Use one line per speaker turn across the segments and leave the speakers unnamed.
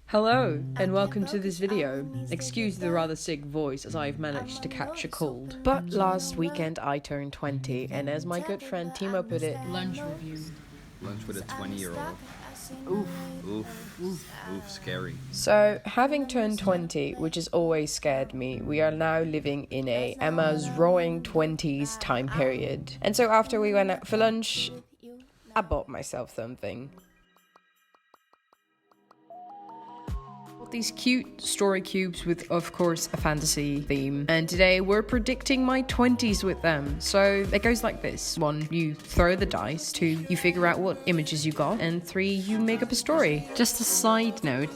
Hello, and welcome to this video. Excuse the rather sick voice as I've managed to catch a cold. But last weekend I turned 20, and as my good friend Timo put it, lunch review.
Lunch with a 20-year-old. Oof, scary.
So, having turned 20, which has always scared me, we are now living in a Emma's roaring 20s time period. And so after we went out for lunch, I bought myself something. These cute story cubes with, of course, a fantasy theme. And today we're predicting my 20s with them. So it goes like this. 1, you throw the dice. 2, you figure out what images you got. And 3, you make up a story. Just a side note,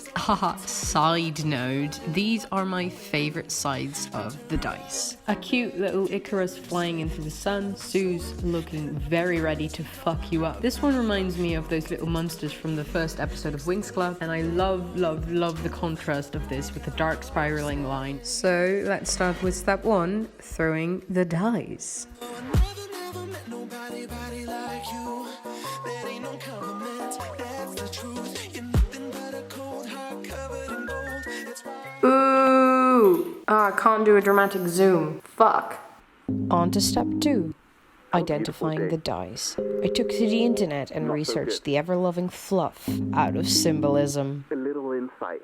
these are my favorite sides of the dice. A cute little Icarus flying into the sun. Sue's looking very ready to fuck you up. This one reminds me of those little monsters from the first episode of Winx Club. And I love the contrast of this with the dark spiraling line. So let's start with step 1, throwing the dice. Ooh! I can't do a dramatic zoom. Fuck. On to step 2. Identifying the dice. I took to the internet and researched the ever-loving fluff out of symbolism.
A little insight.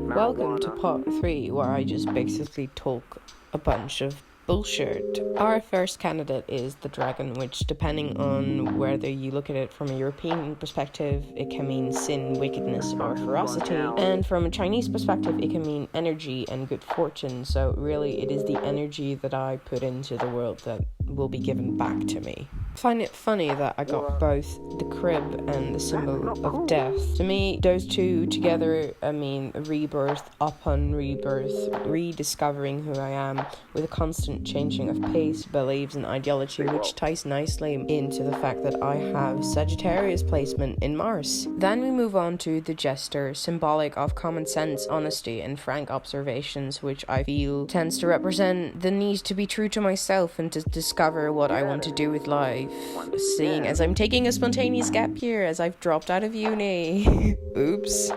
Welcome to part 3, where I just basically talk a bunch of bullshit. Our first candidate is the dragon, which, depending on whether you look at it from a European perspective, it can mean sin, wickedness, or ferocity. And from a Chinese perspective, it can mean energy and good fortune. So really, it is the energy that I put into the world that will be given back to me. I find it funny that I got both the crib and the symbol of death. To me, those two together, mean rebirth upon rebirth, rediscovering who I am with a constant changing of pace, beliefs, and ideology, which ties nicely into the fact that I have Sagittarius placement in Mars. Then we move on to the jester, symbolic of common sense, honesty, and frank observations, which I feel tends to represent the need to be true to myself and to discover what I want to do with life. Seeing as I'm taking a spontaneous gap year as I've dropped out of uni. Oops.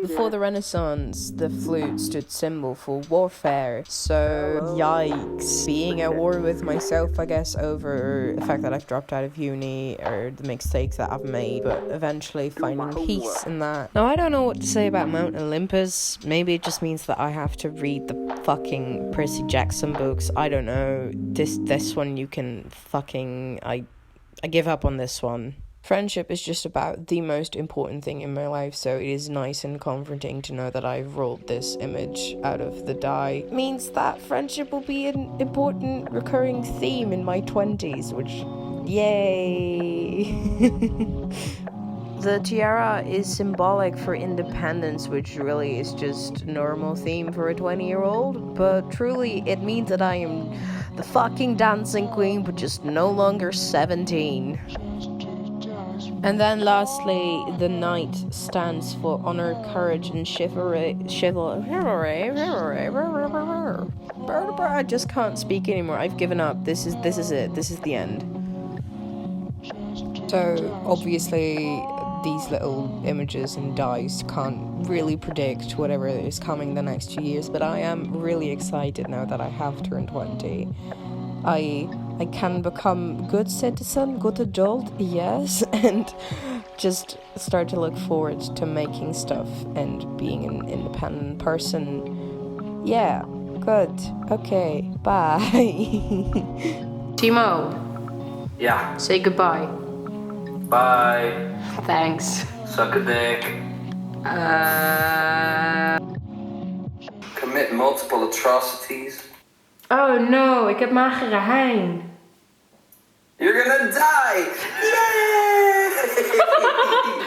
Before the Renaissance, the flute stood symbol for warfare, so yikes. Being at war with myself, I guess, over the fact that I've dropped out of uni or the mistakes that I've made, but eventually finding peace in that. Now, I don't know what to say about Mount Olympus. Maybe it just means that I have to read the fucking Percy Jackson books. I don't know. This one you can fucking... I give up on this one. Friendship is just about the most important thing in my life, so it is nice and comforting to know that I've rolled this image out of the die. It means that friendship will be an important recurring theme in my 20s, which, yay! The tiara is symbolic for independence, which really is just a normal theme for a 20-year-old, but truly it means that I am the fucking dancing queen, but just no longer 17. And then lastly, the knight stands for honor, courage, and chivalry. I just can't speak anymore. I've given up. This is it. This is the end. So obviously, these little images and dice can't really predict whatever is coming the next 2 years, but I am really excited now that I have turned 20. I can become good citizen, good adult, yes, and just start to look forward to making stuff and being an independent person. Yeah, good. Okay, bye. Timo.
Yeah.
Say goodbye.
Bye.
Thanks.
Suck a dick. Commit multiple atrocities.
Oh no, ik heb magere hein.
You're gonna die! Yay!